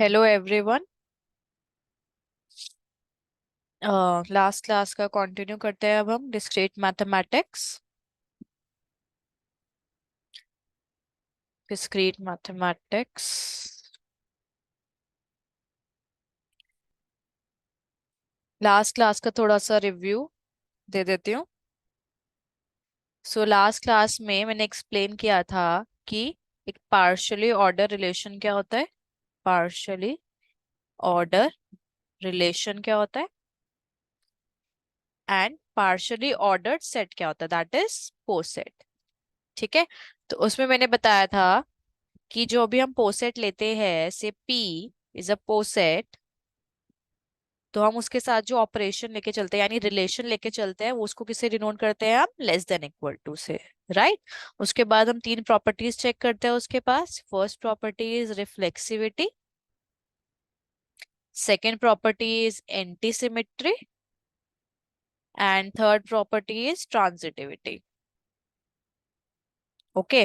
Hello everyone. Last class का continue करते हैं अब हम discrete mathematics. Discrete mathematics last class का थोड़ा सा रिव्यू दे देती हूँ। सो लास्ट क्लास में मैंने एक्सप्लेन किया था कि एक पार्शियली ऑर्डर रिलेशन क्या होता है। पार्शियली ऑर्डर रिलेशन क्या होता है एंड पार्शियली ऑर्डर्ड सेट क्या होता है, दैट इज पोसेट। ठीक है। तो उसमें मैंने बताया था कि जो भी हम पोसेट लेते हैं से P इज अ पोसेट, तो हम उसके साथ जो ऑपरेशन लेके चलते हैं यानी रिलेशन लेके चलते हैं वो उसको किससे डिनोट करते हैं हम लेस देन इक्वल टू से। राइट। उसके बाद हम तीन प्रॉपर्टीज चेक करते हैं उसके पास। First property is reflexivity, second property is anti symmetry and third property is transitivity. Okay.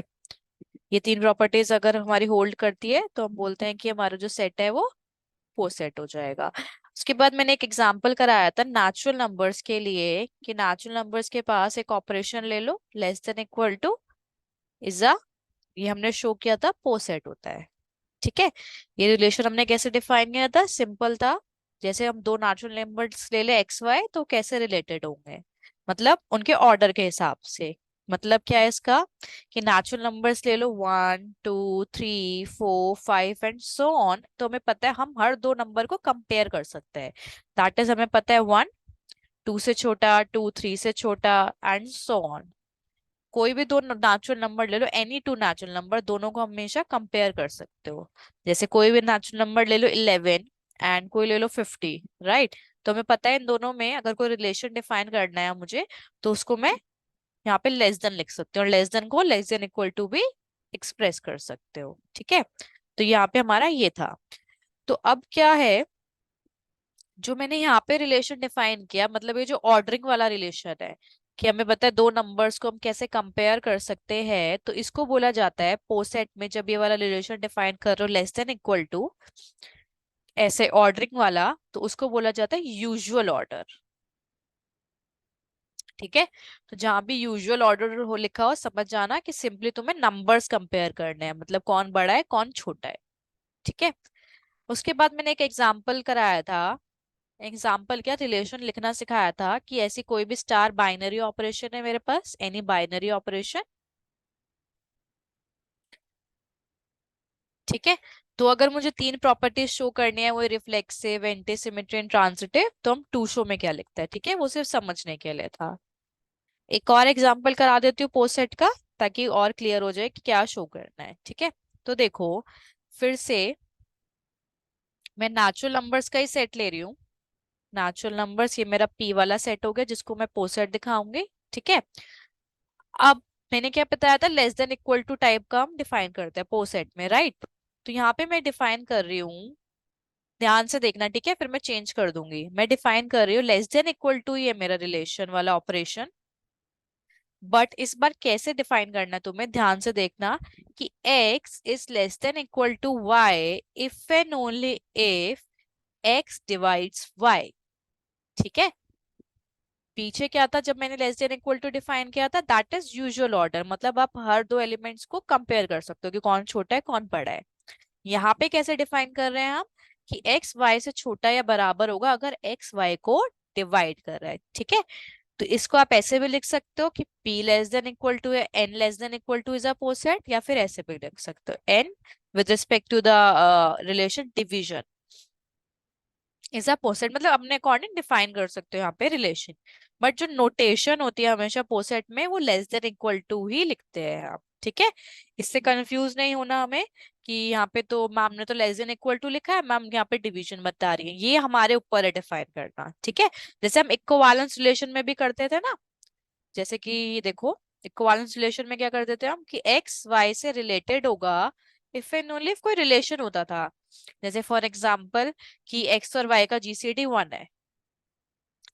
ये तीन प्रॉपर्टीज अगर हमारी होल्ड करती है तो हम बोलते हैं कि हमारा जो सेट है वो सेट हो जाएगा। उसके बाद मैंने एक एग्जांपल कराया था नेचुरल नंबर्स के लिए कि नेचुरल नंबर्स के पास एक ऑपरेशन ले लो less than equal to is a, ये हमने शो किया था पोसेट होता है। ठीक है। ये रिलेशन हमने कैसे डिफाइन किया था, सिंपल था। जैसे हम दो नेचुरल नंबर्स ले ले एक्स वाई तो कैसे रिलेटेड होंगे, मतलब उनके ऑर्डर के हिसाब से। मतलब क्या है इसका कि नेचुरल नंबर्स ले लो 1 2 3 4 5 एंड सो ऑन, तो हमें पता है हम हर दो नंबर को कंपेयर कर सकते हैं। दैट इज हमें पता है 1 2 से छोटा, 2 3 से छोटा एंड सो ऑन। कोई भी दो नेचुरल नंबर ले लो, एनी टू नेचुरल नंबर, दोनों को हमेशा कंपेयर कर सकते हो। जैसे कोई भी नेचुरल नंबर ले लो 11 एंड कोई ले लो 50। राइट। तो हमें पता है इन दोनों में अगर कोई रिलेशन डिफाइन करना है मुझे तो उसको मैं यहाँ पे लेस देन लिख सकते हो और लेस देन को लेस देन इक्वल टू भी एक्सप्रेस कर सकते हो। ठीक है। तो यहाँ पे हमारा ये था। तो अब क्या है, जो मैंने यहाँ पे रिलेशन डिफाइन किया, मतलब ये जो ऑर्डरिंग वाला रिलेशन है कि हमें पता है दो नंबर्स को हम कैसे कंपेयर कर सकते हैं, तो इसको बोला जाता है पोसेट में जब ये वाला रिलेशन डिफाइन कर रहे हो लेस देन इक्वल टू ऐसे ऑर्डरिंग वाला, तो उसको बोला जाता है यूजुअल ऑर्डर। ठीक है। तो जहां भी यूजुअल ऑर्डर हो लिखा हो समझ जाना कि सिंपली तुम्हें नंबर्स कंपेयर करने हैं, मतलब कौन बड़ा है कौन छोटा है। ठीक है। उसके बाद मैंने एक एग्जाम्पल कराया था। एग्जाम्पल क्या, रिलेशन लिखना सिखाया था कि ऐसी कोई भी स्टार बाइनरी ऑपरेशन है मेरे पास, एनी बाइनरी ऑपरेशन। ठीक है। तो अगर मुझे तीन प्रॉपर्टीज शो करनी है, वो reflexive, anti symmetry and transitive, तो हम टू शो में क्या लिखते हैं। ठीक है। वो सिर्फ समझने के लिए था। एक और एग्जाम्पल करा देती हूँ पोसेट का ताकि और क्लियर हो जाए कि क्या शो करना है। ठीक है। तो देखो फिर से मैं नेचुरल नंबर्स का ही सेट ले रही हूँ। नेचुरल नंबर्स ये मेरा पी वाला सेट हो गया जिसको मैं पोसेट दिखाऊंगी। ठीक है। अब मैंने क्या बताया था, less than equal to type का हम डिफाइन करते हैं पोसेट में। राइट। तो यहाँ पे मैं डिफाइन कर रही हूँ, ध्यान से देखना। ठीक है। फिर मैं चेंज कर दूंगी। मैं डिफाइन कर रही हूँ लेस देन इक्वल टू, ये मेरा रिलेशन वाला ऑपरेशन। बट इस बार कैसे डिफाइन करना है तुम्हें, ध्यान से देखना कि x is less than equal to y if and only if x divides y। ठीक है। पीछे क्या था जब मैंने less than equal to define किया था, दैट इज यूजुअल ऑर्डर, मतलब आप हर दो एलिमेंट्स को कंपेयर कर सकते हो कि कौन छोटा है कौन बड़ा है। यहाँ पे कैसे डिफाइन कर रहे हैं हम कि x y से छोटा या बराबर होगा अगर x y को डिवाइड कर रहा है। ठीक है। तो इसको आप ऐसे भी लिख सकते हो कि p less than equal to है n less than equal to is a poset, या फिर ऐसे भी लिख सकते हो n with respect to the relation division is a poset, मतलब अपने अकॉर्डिंग डिफाइन कर सकते हो यहाँ पे रिलेशन। बट जो नोटेशन होती है हमेशा पोसेट में वो लेस देन इक्वल टू ही लिखते हैं आप। ठीक है। इससे कंफ्यूज नहीं होना हमें कि यहाँ पे तो मैम ने तो लेस देन इक्वल टू लिखा है, मैम यहाँ पे डिवीजन बता रही है, ये हमारे ऊपर है डिफाइन करना। ठीक है। जैसे हम इक्विवेलेंस रिलेशन में भी करते थे ना, जैसे कि ये देखो इक्विवेलेंस रिलेशन में क्या करते थे हम कि एक्स वाई से रिलेटेड होगा इफ एंड ओनली इफ कोई रिलेशन होता था। जैसे फॉर एग्जाम्पल कि एक्स और वाई का जीसीडी 1 है।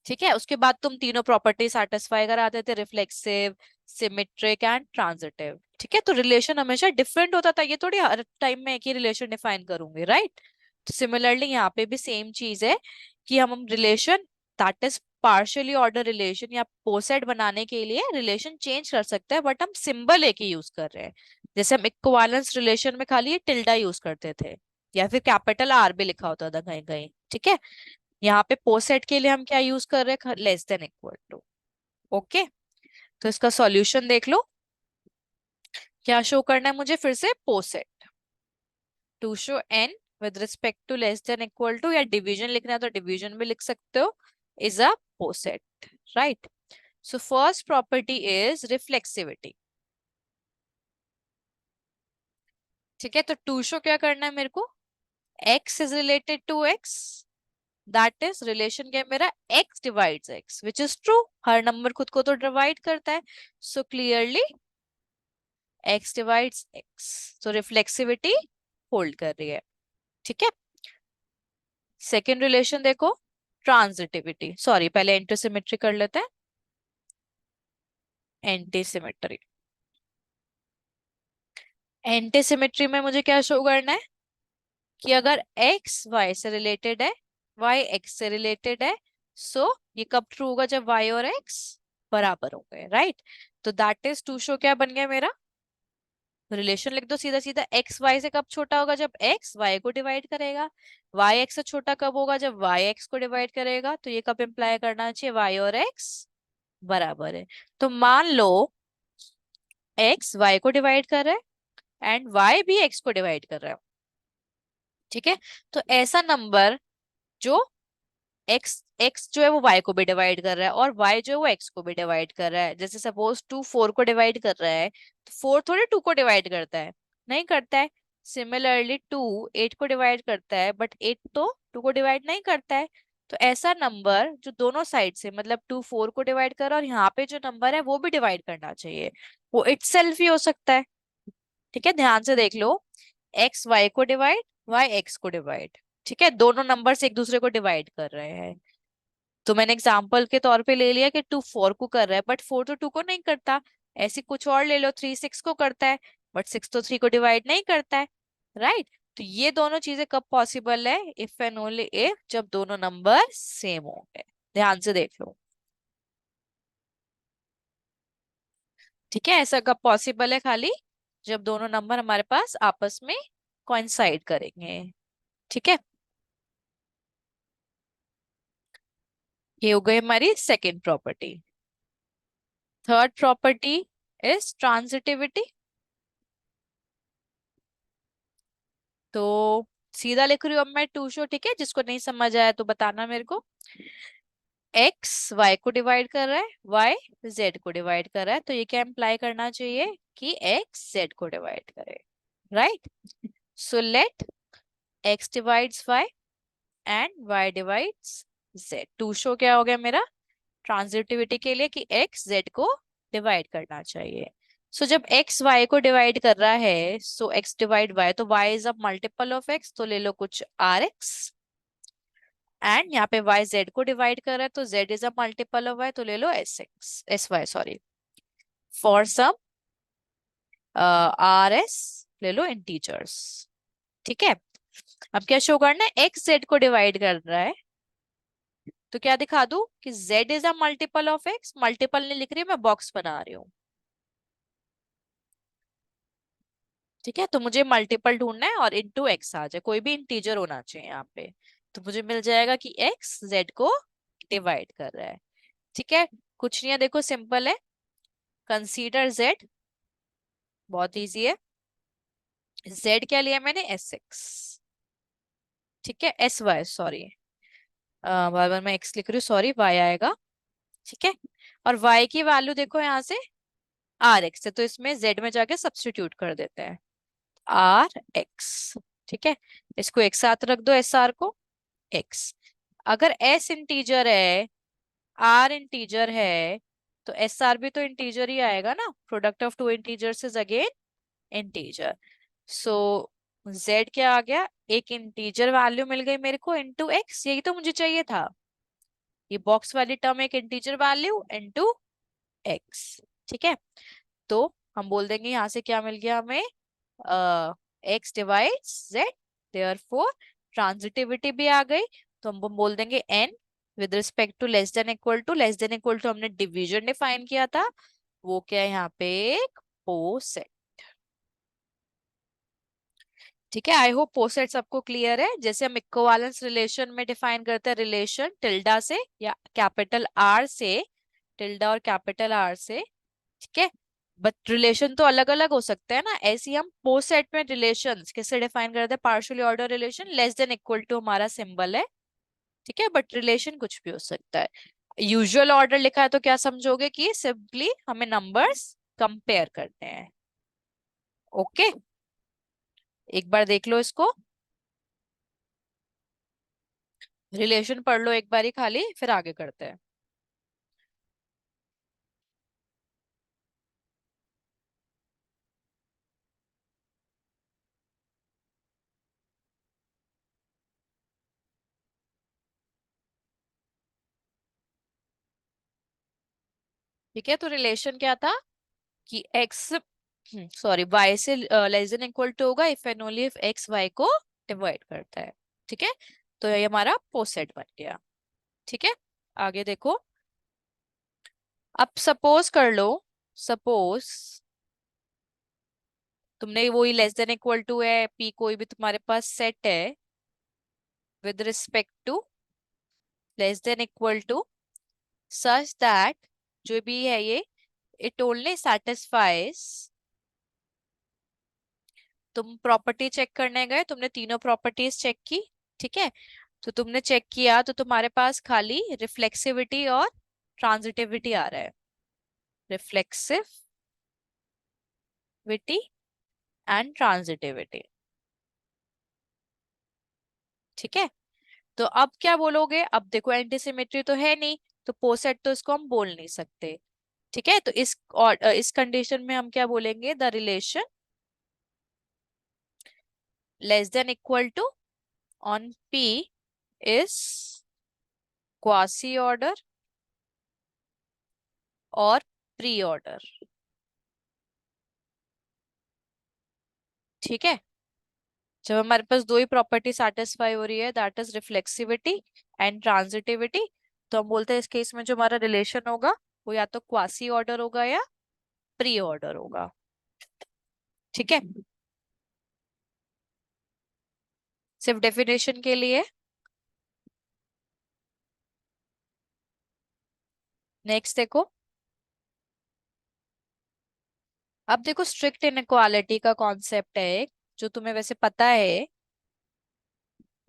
ठीक है। उसके बाद तुम तीनों प्रॉपर्टी सेटिस्फाई कराते थे, रिफ्लेक्सिव, सिमेट्रिक एंड ट्रांजिटिव। ठीक है। तो रिलेशन हमेशा डिफरेंट होता था, ये थोड़ी हर टाइम में एक ही रिलेशन डिफाइन करूंगी। राइट। सिमिलरली यहाँ पे भी सेम चीज है कि हम relation that is partially order relation या पोसेट बनाने के लिए रिलेशन चेंज कर सकते हैं, बट हम सिंबल एक ही यूज कर रहे हैं। जैसे हम इक्विवेलेंस रिलेशन में खाली ये टिल्डा यूज करते थे, या फिर कैपिटल आर भी लिखा होता था कहीं कहीं, ठीक है। यहाँ पे पोसेट के लिए हम क्या यूज कर रहे हैं, less than equal to. Okay, तो इसका सॉल्यूशन देख लो। क्या शो करना है मुझे, फिर से poset to show N with respect to less than equal to, या डिवीजन लिखना है तो डिवीजन भी लिख सकते हो, is a poset, right. So first property is reflexivity. ठीक है, तो टू शो क्या करना है मेरे को, x is related to x, that is relation क्या है मेरा, x divides x, which is true, हर नंबर खुद को तो डिवाइड करता है। So clearly x divides x, तो रिफ्लेक्सिविटी होल्ड कर रही है, ठीक है। सेकेंड रिलेशन देखो, ट्रांजिटिविटी, सॉरी पहले एंटीसिमेट्री कर लेते हैं। एंटीसिमेट्री, एंटीसिमेट्री में मुझे क्या शो करना है कि अगर x y से रिलेटेड है, y x से रिलेटेड है, सो ये कब ट्रू होगा, जब y और x बराबर हो गए, राइट। तो दैट इज टू शो क्या बन गया मेरा, रिलेशन लिख दो सीधा सीधा, x y से कब छोटा होगा, जब x y को डिवाइड करेगा, y x से छोटा कब होगा, जब y x को डिवाइड करेगा। तो ये कब इम्प्लाई करना चाहिए, y और x बराबर है। तो मान लो x y को डिवाइड कर रहा है एंड y भी x को डिवाइड कर रहा है, ठीक है। तो ऐसा नंबर जो x जो है वो y को भी डिवाइड कर रहा है और y जो है वो x को भी डिवाइड कर रहा है। जैसे सपोज 2 4 को डिवाइड कर रहा है, तो 4 थोड़े 2 को डिवाइड करता है, नहीं करता है। सिमिलरली 2 8 को डिवाइड करता है, बट 8 तो 2 को डिवाइड नहीं करता है। तो ऐसा नंबर जो दोनों साइड से, मतलब 2 4 को डिवाइड कर रहा है और यहाँ पे जो नंबर है वो भी डिवाइड करना चाहिए, वो इटसेल्फ ही हो सकता है। ठीक है, ध्यान से देख लो, x y को डिवाइड, y x को डिवाइड, ठीक है, दोनों नंबर्स एक दूसरे को डिवाइड कर रहे हैं। तो मैंने एग्जाम्पल के तौर पे ले लिया कि 2 4 को कर रहा है, बट 4 तो 2 को नहीं करता। ऐसी कुछ और ले लो, 3 6 को करता है, बट 6 तो 3 को डिवाइड नहीं करता है, राइट। तो ये दोनों चीजें कब पॉसिबल है, इफ एंड ओनली इफ जब दोनों नंबर सेम होंगे। ध्यान से देख लो, ठीक है। ऐसा कब पॉसिबल है, खाली जब दोनों नंबर हमारे पास आपस में कोइंसाइड करेंगे, ठीक है। ये हो गई हमारी second property. Third property is transitivity. तो सीधा लिख रही हूँ अब मैं टू शो, ठीक है, जिसको नहीं समझ आया तो बताना मेरे को। x y को डिवाइड कर रहा है, y z को डिवाइड कर रहा है, तो ये क्या इम्प्लाई करना चाहिए कि x z को डिवाइड करे, right. So let x divides y and y divides z। To show क्या हो गया मेरा, ट्रांजिटिविटी के लिए कि x z को डिवाइड करना चाहिए। सो जब x y को डिवाइड कर रहा है, सो x डिवाइड y, तो y is a multiple of x, तो ले लो कुछ rx। एंड यहाँ पे y z को डिवाइड कर रहा है, तो z is a multiple of y, तो ले लो S X S Y, sorry, for some R S ले लो इंटीजर्स, ठीक है। अब क्या शो करना है, x z को डिवाइड कर रहा है, तो क्या दिखा दूं कि z is a multiple of x, multiple नहीं लिख रही मैं बॉक्स बना रही हूँ, ठीक है। तो मुझे मल्टीपल ढूंढना है और इनटू x आ जाए, कोई भी इंटीजर होना चाहिए यहाँ पे। तो मुझे मिल जाएगा कि x z को डिवाइड कर रहा है, ठीक है। कुछ नहीं है, देखो सिंपल है, कंसीडर z, बहुत इजी है। z क्या लिया मैंने, एस एक्स, ठीक है, एस वाई सॉरी, बार बार मैं x लिख रही हूँ, सॉरी y आएगा, ठीक है। और y की वैल्यू देखो यहाँ से आर एक्स है, तो इसमें z में जाके सब्स्टिट्यूट कर देते हैं, आर एक्स, ठीक है। इसको एक साथ रख दो, एस आर को x। अगर s इंटीजर है, r इंटीजर है, तो एस आर भी तो इंटीजर ही आएगा ना, product of two integers is again integer. So z क्या आ गया, एक इंटीजर वैल्यू मिल गई मेरे को इनटू x, यही तो मुझे चाहिए था। ये बॉक्स वाली टर्म एक इंटीजर वैल्यू इनटू x, ठीक है। तो हम बोल देंगे यहाँ से क्या मिल गया हमें, x divides z, therefore transitivity भी आ गई, तो हम बोल देंगे n with respect to less than equal to. Less than equal to हमने डिवीजन डिफाइन किया था, वो क्या है यहाँ पे, एक पोसेट। ठीक है, आई होप पोसेट सबको क्लियर है। जैसे हम इक्विवेलेंस रिलेशन में डिफाइन करते हैं, रिलेशन टिल्डा से या कैपिटल आर से, टिल्डा और कैपिटल आर से, ठीक है। बट रिलेशन तो अलग अलग हो सकते हैं ना, ऐसे ही हम पोसेट में रिलेशंस कैसे डिफाइन करते हैं, partially order relation, less than equal to हमारा सिंबल है, ठीक है, बट रिलेशन कुछ भी हो सकता है। यूजुअल ऑर्डर लिखा है तो क्या समझोगे कि सिंपली हमें नंबर्स कंपेयर करते हैं। ओके, एक बार देख लो इसको, रिलेशन पढ़ लो एक बारी खाली, फिर आगे करते हैं। ठीक है, तो रिलेशन क्या था कि x, सॉरी y से लेस देन इक्वल टू होगा if and only if x y को डिवाइड करता है। ठीक है, तो ये हमारा पोसेट बन गया। ठीक है, आगे देखो, अब सपोज कर लो, सपोज तुमने वही लेस देन इक्वल टू है p, कोई भी तुम्हारे पास सेट है with respect to less than equal to such that, जो भी है ये, इट ओनली सेटिस्फाइज, तुम प्रॉपर्टी चेक करने गए, तुमने तीनों प्रॉपर्टीज चेक की, ठीक है, तो तुमने चेक किया तो तुम्हारे पास खाली रिफ्लेक्सिविटी और ट्रांजिटिविटी आ रहा है, रिफ्लेक्सिविटी एंड ट्रांजिटिविटी। ठीक है, तो अब क्या बोलोगे, अब देखो एंटीसिमेट्री तो है नहीं, तो पोसेट तो इसको हम बोल नहीं सकते। ठीक है, तो इस कंडीशन में हम क्या बोलेंगे, the relation less than equal to on p is quasi order और प्री ऑर्डर। ठीक है, जब हमारे पास दो ही प्रॉपर्टी सेटिस्फाई हो रही है, that is reflexivity and transitivity, तो हम बोलते हैं इस केस में जो हमारा रिलेशन होगा वो या तो क्वासी ऑर्डर होगा या प्री ऑर्डर होगा। ठीक है, सिर्फ डेफिनेशन के लिए। नेक्स्ट देखो, अब देखो स्ट्रिक्ट इनइक्वालिटी का कॉन्सेप्ट है एक, जो तुम्हें वैसे पता है,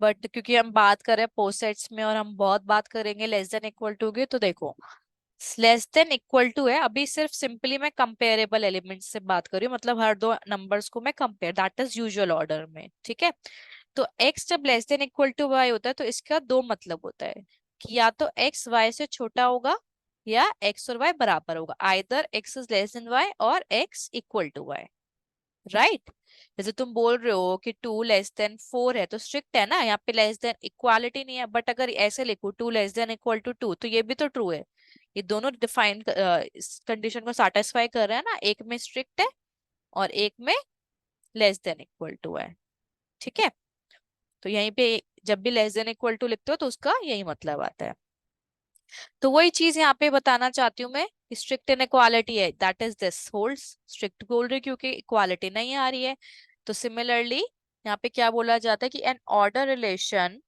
बट क्योंकि हम बात कर रहे हैं पोसेट्स में और हम बहुत बात करेंगे लेस देन इक्वल टू की, तो देखो लेस देन इक्वल टू है, अभी सिर्फ सिंपली मैं कंपेरेबल एलिमेंट्स से बात कर रही हूँ, मतलब हर दो नंबर्स को मैं compare, that is usual order में। ठीक है, तो x जब less than equal to y होता है तो इसका दो मतलब होता है, कि या तो x y से छोटा होगा या x और y बराबर होगा, either x is less than y और x equal to y, right. जैसे तुम बोल रहे हो कि 2 <4 है, तो स्ट्रिक्ट है ना, यहाँ पे लेस देन इक्वालिटी नहीं है, बट अगर ऐसे लिखो 2 <2 तो ये भी तो ट्रू है, ये दोनों डिफाइन इस कंडीशन को सेटिस्फाई कर रहे हैं ना, एक में स्ट्रिक्ट है और एक में लेस देन इक्वल टू है। ठीक है, तो यहीं पे जब भी लेस देन इक्वल टू लिखते हो तो उसका यही मतलब आता है। तो वही चीज यहाँ पे बताना चाहती हूँ मैं, स्ट्रिक्ट इनइक्वालिटी है, that is this holds, strict बोल रही क्योंकि इक्वालिटी नहीं आ रही है। तो सिमिलरली यहाँ पे क्या बोला जाता है कि एन ऑर्डर रिलेशन,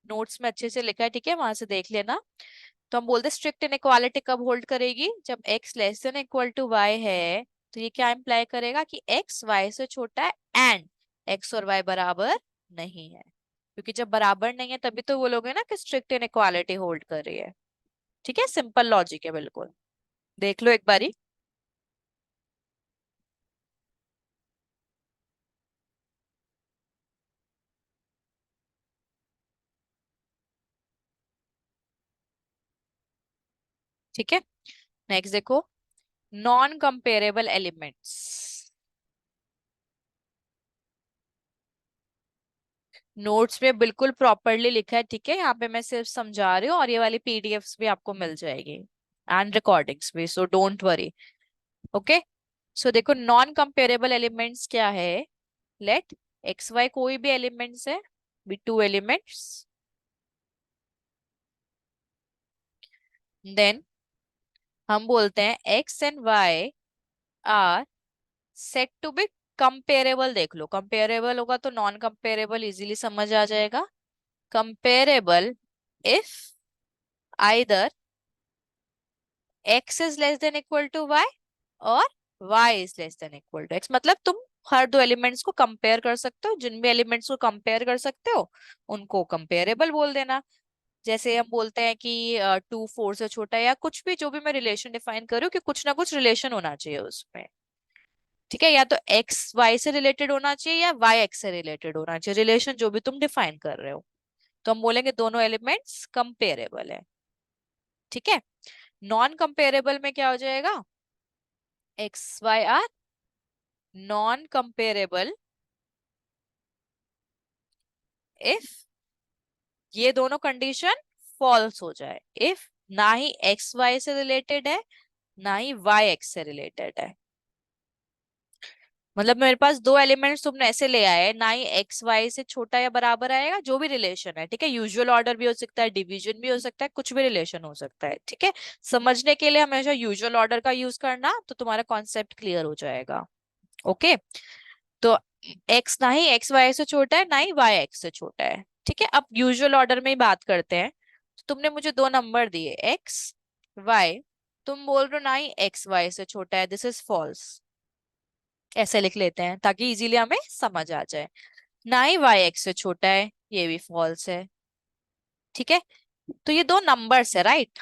नोट्स में अच्छे से लिखा है, ठीक है, वहां से देख लेना। तो हम बोलते हैं स्ट्रिक्ट इनइक्वालिटी कब होल्ड करेगी, जब x less than equal to y है, तो ये क्या इंप्लाई करेगा कि x y से छोटा है एंड x और y बराबर नहीं है, क्योंकि जब बराबर नहीं है तभी तो बोलोगे ना कि स्ट्रिक्ट इनइक्वालिटी होल्ड कर रही है। ठीक है, सिंपल लॉजिक है बिल्कुल, देख लो एक बारी। ठीक है, नेक्स्ट देखो, नॉन कंपेरेबल एलिमेंट्स। नोट्स में बिल्कुल प्रॉपरली लिखा है, ठीक है, यहाँ पे मैं सिर्फ समझा रही हूँ, और ये वाली पीडीएफ्स भी आपको मिल जाएगी एंड रिकॉर्डिंग्स भी, सो डोंट वरी। ओके, सो देखो नॉन कंपेरेबल एलिमेंट्स क्या है, लेट एक्स वाई कोई भी एलिमेंट्स है, भी टू एलिमेंट्स, देन हम बोलते हैं x and y are set to be comparable. देख लो, कंपेरेबल होगा तो नॉन कंपेरेबल इजीली समझ आ जाएगा। Comparable if either x is less than equal to y और y is less than equal to x। मतलब तुम हर दो एलिमेंट्स को कंपेयर कर सकते हो, जिन भी एलिमेंट्स को कंपेयर कर सकते हो उनको कंपेरेबल बोल देना। जैसे हम बोलते हैं कि 2 4 से छोटा है, या कुछ भी, जो भी मैं रिलेशन डिफाइन करूँ कि कुछ ना कुछ रिलेशन होना चाहिए उसमें। ठीक है, या तो एक्स वाई से रिलेटेड होना चाहिए या वाई एक्स से रिलेटेड होना चाहिए, रिलेशन जो भी तुम डिफाइन कर रहे हो। तो हम बोलेंगे दोनों एलिमेंट्स कंपेरेबल है। ठीक है, नॉन कंपेरेबल में क्या हो जाएगा, x y are non comparable if ये दोनों कंडीशन फॉल्स हो जाए। इफ ना ही एक्स वाई से रिलेटेड है, ना ही वाई एक्स से रिलेटेड है। मतलब मेरे पास दो एलिमेंट्स तुमने ऐसे ले आए, ना ही एक्स वाई से छोटा या बराबर आएगा, जो भी रिलेशन है। ठीक है, यूजुअल ऑर्डर भी हो सकता है, डिवीजन भी हो सकता है, कुछ भी रिलेशन हो सकता है। ठीक है, समझने के लिए हमेशा यूजुअल ऑर्डर का यूज करना, तो तुम्हारा कॉन्सेप्ट क्लियर हो जाएगा। ओके, तो एक्स ना ही एक्स वाई से छोटा है, ना ही वाई एक्स से छोटा है। ठीक है, अब यूजुअल ऑर्डर में ही बात करते हैं। तो तुमने मुझे दो नंबर दिए एक्स वाई, तुम बोल रहे हो ना ही एक्स वाई से छोटा है, दिस इज फॉल्स। ऐसे लिख लेते हैं ताकि इजीली हमें समझ आ जाए। ना ही वाई एक्स से छोटा है, ये भी फॉल्स है। ठीक है, तो ये दो नंबर्स है, राइट।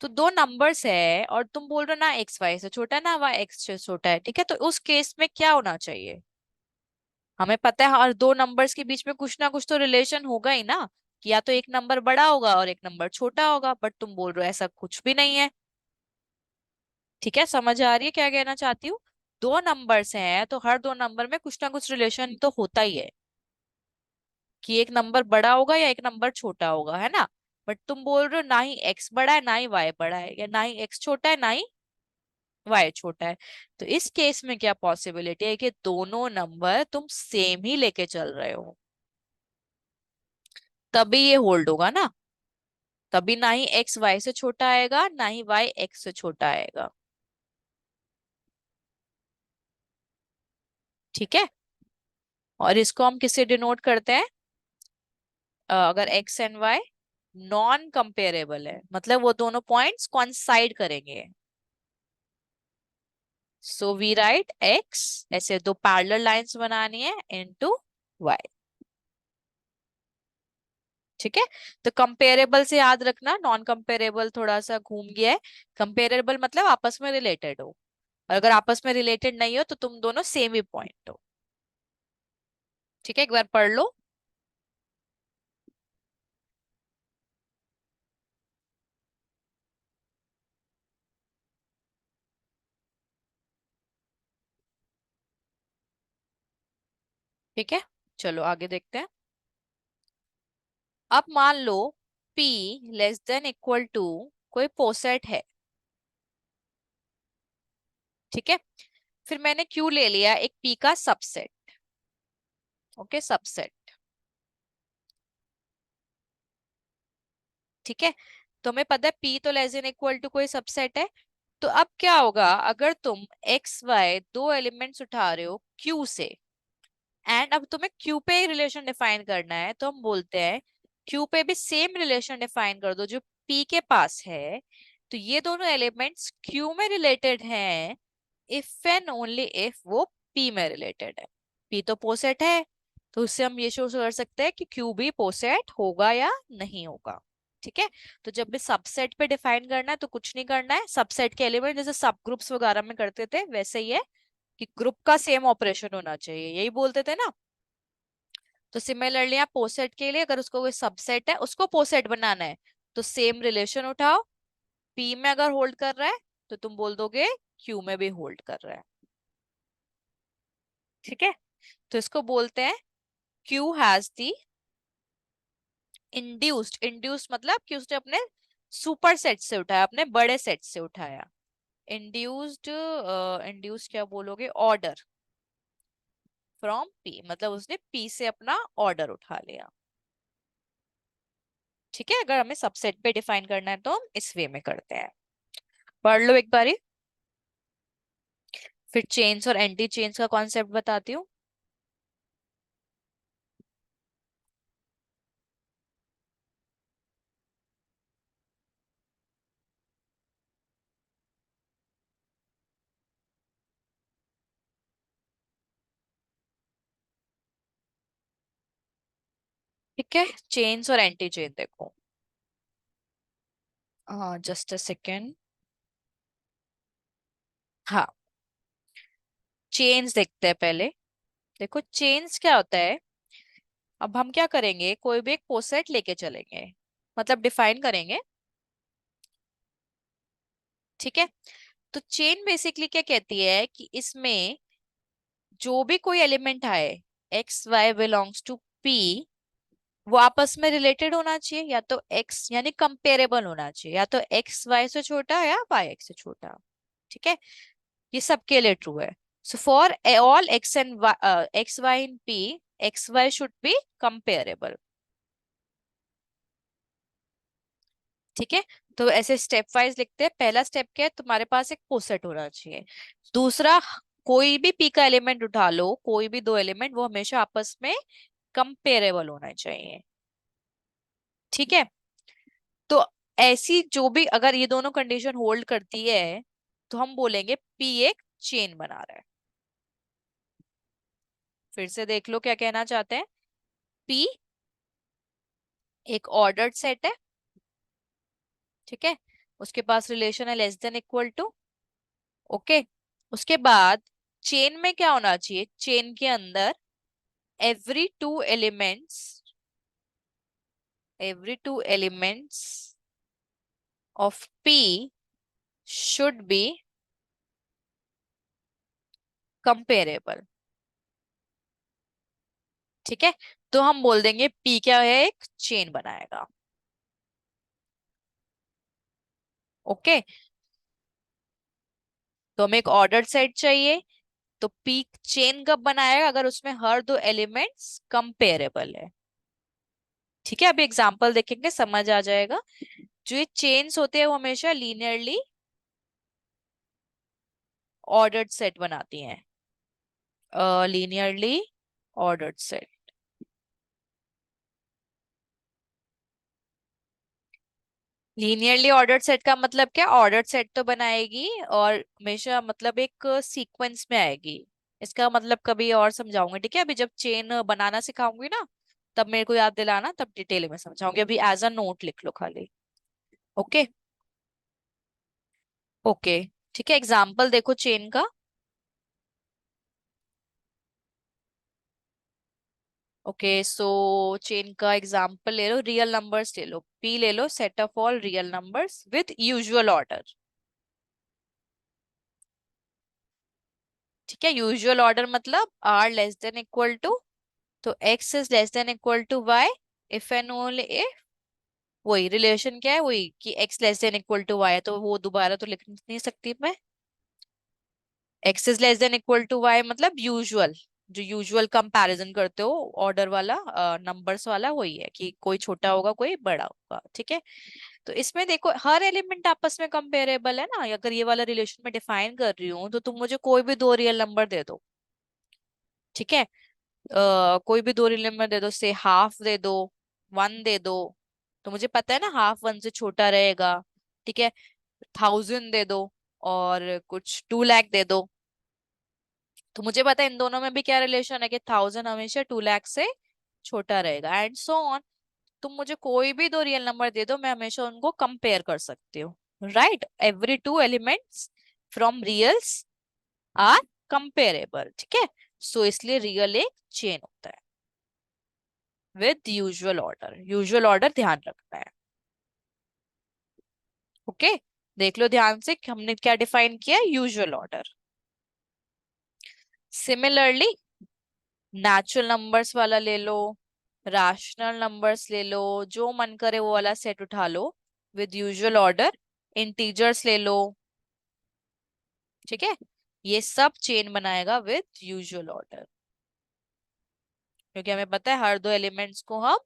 तो दो नंबर्स है और तुम बोल रहे हो ना एक्स वाई से छोटा है ना वाई एक्स से छोटा है। ठीक है, तो उस केस में क्या होना चाहिए, हमें पता है हर दो नंबर्स के बीच में कुछ ना कुछ तो रिलेशन होगा ही ना, कि या तो एक नंबर बड़ा होगा और एक नंबर छोटा होगा, बट तुम बोल रहे हो ऐसा कुछ भी नहीं है। ठीक है, समझ आ रही है क्या कहना चाहती हूँ। दो नंबर्स हैं तो हर दो नंबर में कुछ ना कुछ रिलेशन तो होता ही है, कि एक नंबर बड़ा होगा या एक नंबर छोटा होगा, है ना। बट तुम बोल रहे हो ना ही एक्स बड़ा है ना ही वाई बड़ा है, या ना ही एक्स छोटा है ना ही वाई छोटा है। तो इस केस में क्या पॉसिबिलिटी है कि दोनों नंबर तुम सेम ही लेके चल रहे हो, तभी ये होल्ड होगा ना। तभी ना ही एक्स वाई से छोटा आएगा ना ही वाई एक्स से छोटा आएगा। ठीक है, और इसको हम किससे डिनोट करते हैं, अगर x and y non comparable है, मतलब वो दोनों पॉइंट्स कॉन्साइड करेंगे। सो वी राइट एक्स, ऐसे दो पैरेलल लाइंस बनानी है, इनटू वाई। ठीक है, तो कंपेरेबल से याद रखना, नॉन कंपेरेबल थोड़ा सा घूम गया है। कंपेरेबल मतलब आपस में रिलेटेड हो, और अगर आपस में रिलेटेड नहीं हो तो तुम दोनों सेम ही पॉइंट हो। ठीक है, एक बार पढ़ लो। ठीक है, चलो आगे देखते हैं। अब मान लो P less than equal to कोई पोसेट है। ठीक है, फिर मैंने Q ले लिया एक P का सबसेट। Okay, subset. ठीक है, तो हमें पता है P तो लेस देन इक्वल टू कोई सबसेट है। तो अब क्या होगा, अगर तुम एक्स वाई दो एलिमेंट्स उठा रहे हो Q से, एंड अब तुम्हें Q पे ही रिलेशन डिफाइन करना है, तो हम बोलते हैं Q पे भी सेम रिलेशन डिफाइन कर दो जो P के पास है। तो ये दोनों एलिमेंट्स Q में रिलेटेड हैं इफ एंड ओनली इफ वो P में रिलेटेड है। P तो पोसेट है, तो उससे हम ये शो कर सकते हैं कि Q भी पोसेट होगा या नहीं होगा। ठीक है, तो जब भी सबसेट पे डिफाइन करना है तो कुछ नहीं करना है, सबसेट के एलिमेंट जैसे सब ग्रुप्स वगैरह में करते थे वैसे ही है, कि ग्रुप का सेम ऑपरेशन होना चाहिए, यही बोलते थे ना। तो सिमिलरली आप पोसेट के लिए अगर उसको कोई सबसेट है उसको पोसेट बनाना है, तो सेम रिलेशन उठाओ। पी में अगर होल्ड कर रहा है तो तुम बोल दोगे क्यू में भी होल्ड कर रहा है। ठीक है, तो इसको बोलते हैं Q has the induced. Induced मतलब कि उसने अपने सुपर सेट से उठाया, अपने बड़े सेट से उठाया। इंड्यूस्ड, इंड्यूस्ड क्या बोलोगे, ऑर्डर। फ्रॉम पी, मतलब उसने पी से अपना ऑर्डर उठा लिया। ठीक है, अगर हमें सबसेट पे डिफाइन करना है तो हम इस वे में करते हैं। पढ़ लो एक बारी, फिर चेन्स और एंटी चेन्स का कॉन्सेप्ट बताती हूँ। ठीक है, चेन्स और एंटी चेन देखो। Just a second. हाँ, चेन्स देखते हैं पहले। देखो चेन्स क्या होता है। अब हम क्या करेंगे, कोई भी एक पोसेट लेके चलेंगे, मतलब डिफाइन करेंगे। ठीक है, तो चेन बेसिकली क्या कहती है कि इसमें जो भी कोई एलिमेंट आए, x y belongs to p, वो आपस में रिलेटेड होना चाहिए, या तो एक्स यानी कंपेरेबल होना चाहिए, या तो एक्स वाई से छोटा या वाई एक्स से छोटा। ठीक है, ये सबके लिए ट्रू है। So for all x and x y in p, x y should be comparable. ठीक है, तो ऐसे स्टेप वाइज लिखते हैं। पहला स्टेप क्या है, तुम्हारे पास एक पोसेट होना चाहिए। दूसरा, कोई भी पी का एलिमेंट उठा लो, कोई भी दो एलिमेंट, वो हमेशा आपस में कंपेरेबल होना चाहिए। ठीक है, तो ऐसी जो भी अगर ये दोनों कंडीशन होल्ड करती है, तो हम बोलेंगे पी एक चेन बना रहा है। फिर से देख लो क्या कहना चाहते हैं। पी एक ऑर्डर्ड सेट है। ठीक है, उसके पास रिलेशन है less than equal to. Okay, उसके बाद चेन में क्या होना चाहिए, चेन के अंदर every two elements, every two elements of P should be comparable. ठीक है, तो हम बोल देंगे पी क्या है, एक चेन बनाएगा। ओके, तो हमें एक ऑर्डर्ड सेट चाहिए, तो पी चेन कब बनाएगा, अगर उसमें हर दो एलिमेंट्स कंपेरेबल है। ठीक है, अभी एग्जांपल देखेंगे समझ आ जाएगा। जो ये चेन्स होते हैं वो हमेशा लीनियरली ऑर्डर्ड सेट बनाती हैं। Linearly ordered set. Linearly ordered set का मतलब क्या, ऑर्डर्ड सेट तो बनाएगी और हमेशा मतलब एक सीक्वेंस में आएगी। इसका मतलब कभी और समझाऊंगी, ठीक है। अभी जब चेन बनाना सिखाऊंगी ना, तब मेरे को याद दिलाना, तब डिटेल में समझाऊंगी। अभी एज अ नोट लिख लो खाली। ओके। ओके, ठीक है, एग्जाम्पल देखो चेन का। ओके, सो चेन का एग्जाम्पल ले लो, रियल नंबर्स ले लो, पी ले लो, set of all real numbers with usual order. ठीक है, यूजुअल ऑर्डर मतलब R less than equal to, तो x is less than equal to y, if and only if. वही रिलेशन क्या है, वही कि x less than equal to y है, तो वो दोबारा तो लिख नहीं सकती मैं। x is less than equal to y मतलब यूजुअल, जो यूजुअल कंपैरिजन करते हो ऑर्डर वाला, नंबर्स वाला, वही है कि कोई छोटा होगा कोई बड़ा होगा। ठीक है, तो इसमें देखो हर एलिमेंट आपस में कंपेरेबल है ना। अगर ये वाला रिलेशन में डिफाइन कर रही हूँ, तो तुम मुझे कोई भी दो रियल नंबर दे दो। ठीक है, कोई भी दो रियल नंबर दे दो, से हाफ दे दो, वन दे दो, तो मुझे पता है ना हाफ वन से छोटा रहेगा। ठीक है, 1000 दे दो और कुछ 2 लाख दे दो, तो मुझे पता है इन दोनों में भी क्या रिलेशन है, कि 1000 हमेशा 2 लाख से छोटा रहेगा, एंड सो ऑन। तुम मुझे कोई भी दो रियल नंबर दे दो, मैं हमेशा उनको कंपेयर कर सकती हूँ। Right, every two elements from reals are comparable. ठीक है, सो इसलिए रियल एक चेन होता है with usual order. Usual order ध्यान रखना है। ओके, देख लो ध्यान से कि हमने क्या डिफाइन किया, usual order. Similarly natural numbers वाला ले लो, रैशनल नंबर्स ले लो, जो मन करे वो वाला सेट उठा लो विद यूजुअल ऑर्डर। इंटीजर्स ले लो। ठीक है, ये सब चेन बनाएगा विद यूजुअल ऑर्डर। क्योंकि हमें पता है हर दो एलिमेंट्स को हम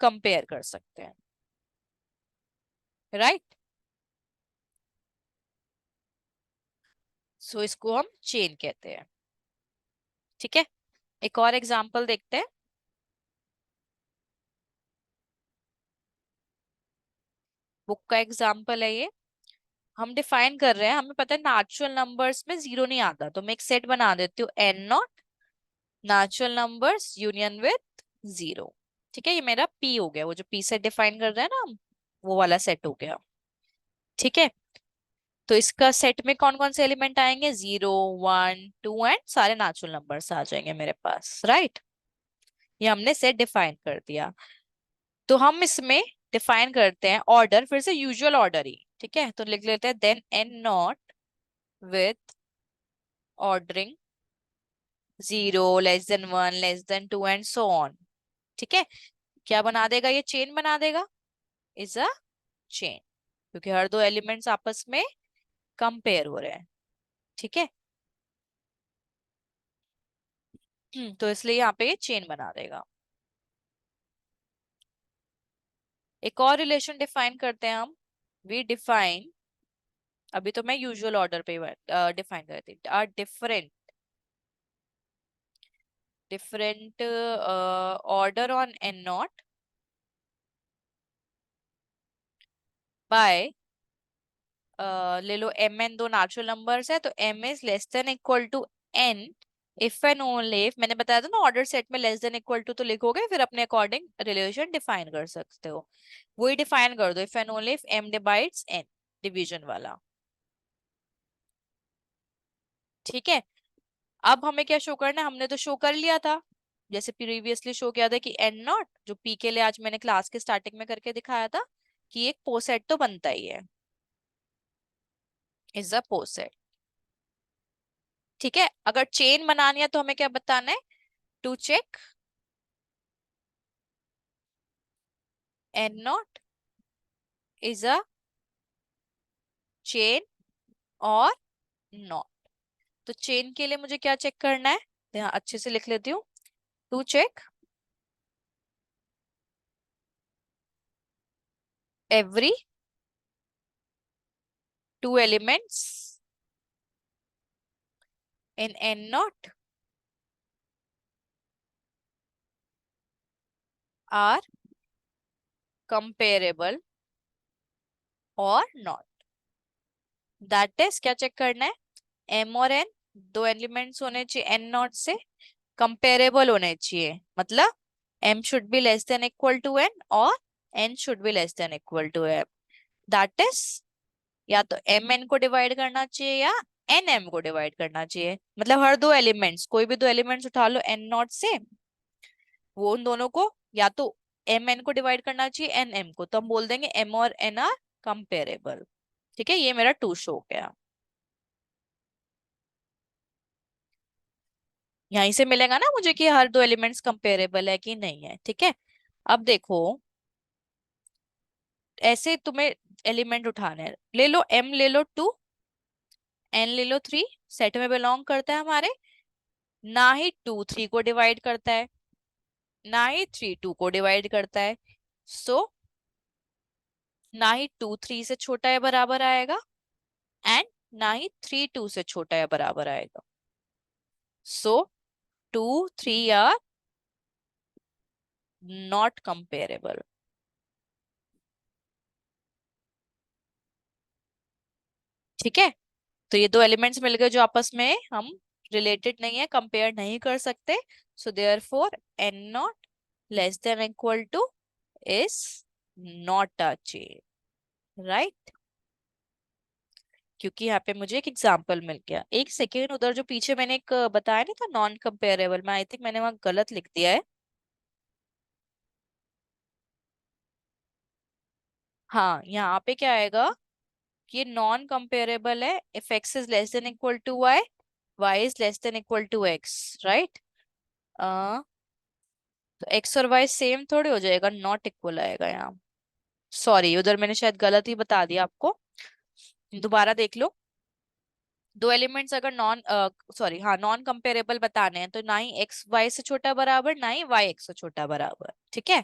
कंपेयर कर सकते हैं, राइट। सो इसको हम चेन कहते हैं, ठीक है। एक और एग्जांपल देखते हैं। बुक का एग्जांपल है ये। हम डिफाइन कर रहे हैं, हमें पता है नेचुरल नंबर्स में जीरो नहीं आता, तो मैं एक सेट बना देती हूँ N not natural numbers union with zero. ठीक है, ये मेरा पी हो गया, वो जो पी सेट डिफाइन कर रहे हैं ना हम, वो वाला सेट हो गया। ठीक है, तो इसका सेट में कौन कौन से एलिमेंट आएंगे, 0 1 2 एंड सारे नेचुरल नंबर्स आ जाएंगे मेरे पास, राइट। ये हमने सेट डिफाइन कर दिया। तो हम इसमें डिफाइन करते हैं ऑर्डर, फिर से यूजुअल ऑर्डर ही, ठीक है। तो लिख लेते हैं then N not with ordering 0 < 1 < 2 and so on. ठीक है, क्या बना देगा, ये चेन बना देगा, इज अ चेन, क्योंकि हर दो एलिमेंट्स आपस में कंपेयर हो रहे हैं। ठीक है, तो इसलिए यहाँ पे ये चेन बना देगा। एक और रिलेशन डिफाइन करते हैं हम। वी डिफाइन, अभी तो मैं यूजुअल ऑर्डर पे डिफाइन करती हूँ, R different different order on N not by, ले लो एम एन दो नेचुरल नंबर्स है, तो m is less than equal to n if and only if, मैंने बताया था ना ऑर्डर सेट में लेस देन इक्वल टू तो लिखोगे, फिर अपने अकॉर्डिंग रिलेशन डिफाइन कर सकते हो। वही डिफाइन कर दो, if and only if m divides n, division वाला। ठीक है, अब हमें क्या शो करना है, हमने तो शो कर लिया था, जैसे प्रीवियसली शो किया था कि एन नॉट जो पी के लिए आज मैंने क्लास के स्टार्टिंग में करके दिखाया था, कि एक पोसेट तो बनता ही है, इज अ पोसेट। ठीक है, अगर चेन बनानी है तो हमें क्या बताना है, to check N not is a chain और नॉट। तो चेन के लिए मुझे क्या चेक करना है, तो यहाँ अच्छे से लिख लेती हूँ, to check every two elements in N not are comparable और नॉट। दैट इज, क्या चेक करना है, एम और एन दो एलिमेंट्स होने चाहिए एन नॉट से, कंपेरेबल होने चाहिए, मतलब M should be less than equal to N और N should be less than equal to M. That is, या तो एम एन को डिवाइड करना चाहिए या एन एम को डिवाइड करना चाहिए, मतलब हर दो एलिमेंट्स, कोई भी दो एलिमेंट्स उठा लो एन नॉट से, वो उन दोनों को या तो एम एन को डिवाइड करना चाहिए एन एम को, तो हम बोल देंगे एम और एन आर कंपेरेबल। ठीक है, ये मेरा टू शो हो गया। यहीं से मिलेगा ना मुझे कि हर दो एलिमेंट्स कंपेरेबल है कि नहीं है। ठीक है, अब देखो, ऐसे तुम्हें एलिमेंट उठाने हैं, ले लो एम ले लो 2, एन ले लो 3, सेट में बिलोंग करता है हमारे, ना ही 2 3 को डिवाइड करता है, ना ही 3 2 को डिवाइड करता है। सो ना ही 2 3 से छोटा या बराबर आएगा, एंड ना ही 3 2 से छोटा या बराबर आएगा। सो 2 3 आर नॉट कंपेरेबल। ठीक है, तो ये दो एलिमेंट्स मिल गए जो आपस में हम रिलेटेड नहीं है, कंपेयर नहीं कर सकते। So therefore N not less than equal to is not a chain, right. क्योंकि यहाँ पे मुझे एक एग्जांपल मिल गया। एक सेकेंड, उधर जो पीछे मैंने एक बताया नहीं था नॉन कंपेरेबल, मैं आई थिंक मैंने वहां गलत लिख दिया है। हाँ, यहाँ पे क्या आएगा कि ये नॉन कंपेरेबल है if x is less than equal to y, y is less than equal to x, right. तो एक्स और वाई सेम थोड़ी हो जाएगा, नॉट इक्वल आएगा यहाँ। सॉरी, उधर मैंने शायद गलत ही बता दिया आपको, दोबारा देख लो। दो एलिमेंट्स अगर नॉन कंपेरेबल बताने हैं तो ना ही एक्स वाई से छोटा बराबर ना ही वाई एक्स से छोटा बराबर, ठीक है।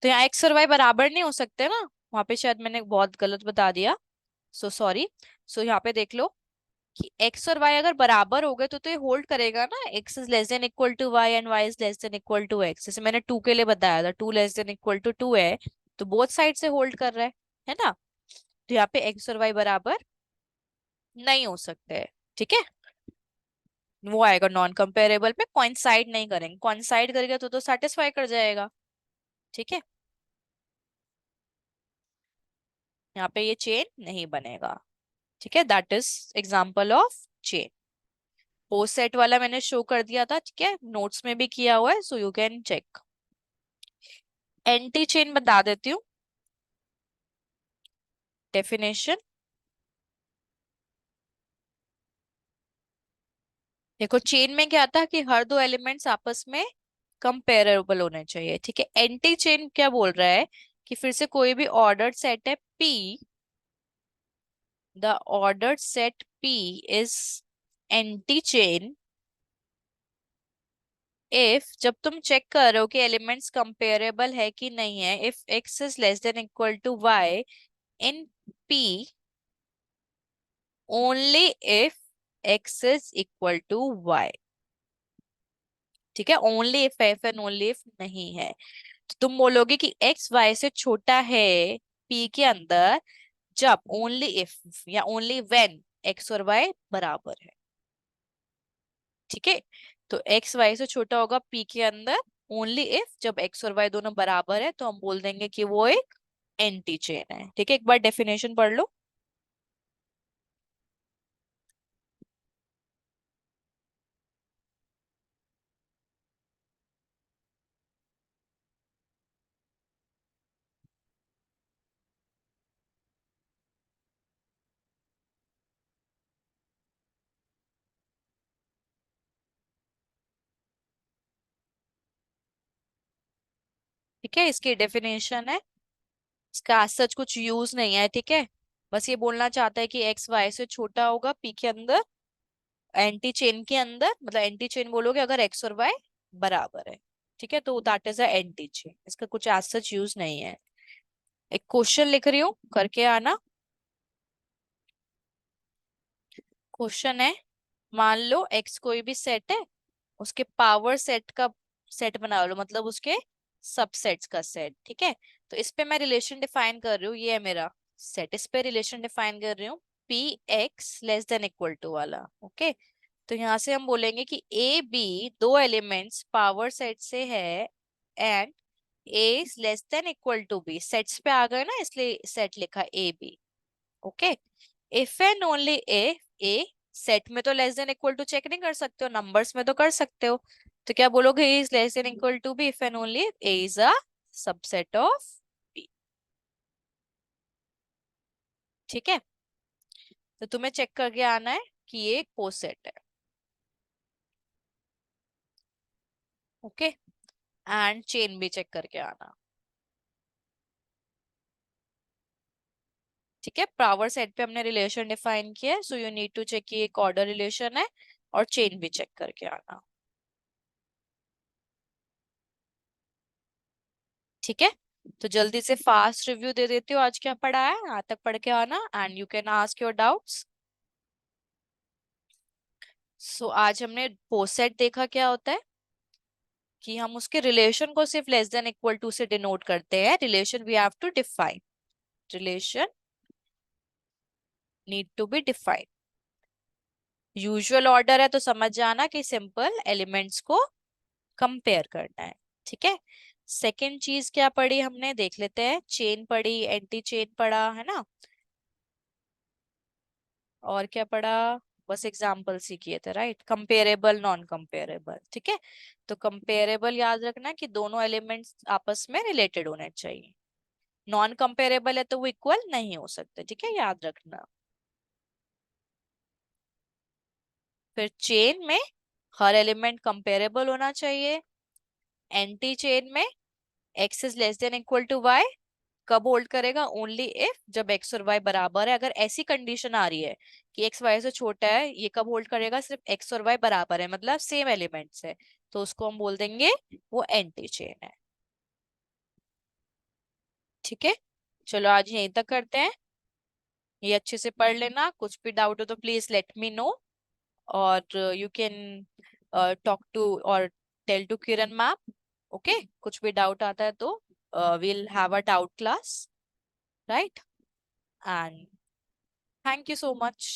तो यहाँ एक्स और वाई बराबर नहीं हो सकते ना, वहां पे शायद मैंने बहुत गलत बता दिया, सो सॉरी। सो यहाँ पे देख लो कि एक्स और वाई अगर बराबर हो गए तो ये होल्ड करेगा ना, x is less than equal to y and y is less than equal to x, जैसे मैंने टू के लिए बताया था, two less than equal to two है, तो बोथ साइड से होल्ड कर रहा है ना। तो यहाँ पे एक्स और वाई बराबर नहीं हो सकते हैं, ठीक है। वो आएगा नॉन कंपेरेबल पे, कॉइंसाइड नहीं करेंगे, कॉइंसाइड करेगा तो सेटिस्फाई कर जाएगा, ठीक है। यहाँ पे ये चेन नहीं बनेगा, ठीक है। That is example of chain. Post set वाला मैंने शो कर दिया था, ठीक है, नोट्स में भी किया हुआ है, so you can check. Anti chain बता देती हूँ डेफिनेशन। देखो चेन में क्या था कि हर दो एलिमेंट्स आपस में कंपेरेबल होने चाहिए, ठीक है। एंटी चेन क्या बोल रहा है कि फिर से कोई भी ऑर्डर्ड सेट है P, the ordered set P is anti chain if, जब तुम चेक कर रहे हो कि एलिमेंट्स कंपेरेबल है कि नहीं है, if x is less than equal to y in P only if x is equal to y, ठीक है। Only if if and only if नहीं है, तो तुम बोलोगे कि x y से छोटा है P के अंदर जब, ओनली इफ या ओनली व्हेन x और y बराबर है, ठीक है। तो x y से छोटा होगा P के अंदर ओनली इफ जब x और y दोनों बराबर है, तो हम बोल देंगे कि वो एक एंटी चेन है, ठीक है। एक बार डेफिनेशन पढ़ लो। ठीक है, इसकी डेफिनेशन है, इसका आज सच कुछ यूज नहीं है, ठीक है। बस ये बोलना चाहता है कि एक्स वाई से छोटा होगा पी के अंदर, एंटी चेन के अंदर, मतलब एंटी चेन बोलोगे अगर एक्स और वाई बराबर है, ठीक है, तो that is a anti chain, इसका कुछ आज सच यूज नहीं है। एक क्वेश्चन लिख रही हूँ, करके आना। क्वेश्चन है, मान लो एक्स कोई भी सेट है, उसके पावर सेट का सेट बना लो, मतलब उसके सबसेट्स का सेट, ठीक है। तो इस पे मैं रिलेशन डिफाइन कर रही हूँ, ये है मेरा सेट, इस पे रिलेशन डिफाइन कर रही हूँ P x less than equal to वाला, ओके। तो यहाँ से हम बोलेंगे कि ए बी दो एलिमेंट्स पावर सेट से है and A less than equal to B, sets पे आ गए ना इसलिए सेट लिखा A B, okay. If and only if A, set में तो less than equal to check नहीं कर सकते हो, नंबर्स में तो कर सकते हो, तो क्या बोलोगे, A is less than equal to B if and only if A is a subset of B, ठीक है। तो तुम्हें चेक करके आना है कि ये एक पोस्ट सेट है, ओके। एंड चेन भी चेक करके आना, ठीक है। पावर सेट पे हमने रिलेशन डिफाइन किया है, so you need to check कि एक ऑर्डर रिलेशन है, और चेन भी चेक करके आना, ठीक है। तो जल्दी से फास्ट रिव्यू दे देती हूँ, आज क्या पढ़ा है, आज तक पढ़ के आना and you can ask your doubts. So आज हमने पोसेट देखा क्या होता है, कि हम उसके रिलेशन को सिर्फ लेस देन इक्वल टू से डिनोट करते हैं, relation we have to define, relation need to be define. Usual order है तो समझ जाना कि सिंपल एलिमेंट्स को कंपेयर करना है, ठीक है। सेकेंड चीज क्या पढ़ी हमने, देख लेते हैं, चेन पढ़ी, एंटी चेन पढ़ा है ना, और क्या पढ़ा, बस एग्जाम्पल्स ही किए थे, राइट। कंपेरेबल नॉन कंपेरेबल, ठीक है। तो कंपेरेबल याद रखना कि दोनों एलिमेंट्स आपस में रिलेटेड होने चाहिए, नॉन कंपेरेबल है तो वो इक्वल नहीं हो सकते, ठीक है, याद रखना। फिर चेन में हर एलिमेंट कंपेरेबल होना चाहिए, एंटी चेन में x is less than equal to y कब होल्ड करेगा? ओनली इफ जब एक्स और वाई बराबर है। अगर ऐसी कंडीशन आ रही है कि एक्स वाई से छोटा है, ये कब होल्ड करेगा? सिर्फ एक्स और वाई बराबर है, मतलब सेम एलिमेंट्स है, तो उसको हम बोल देंगे वो एंटी चेन है। ठीक है, चलो आज यहीं तक करते हैं। ये अच्छे से पढ़ लेना, कुछ भी डाउट हो तो प्लीज लेट मी नो, और यू कैन टॉक टू और tell to Kiran ma'am. Okay, कुछ भी डाउट आता है तो we'll have a doubt class, right? And thank you so much.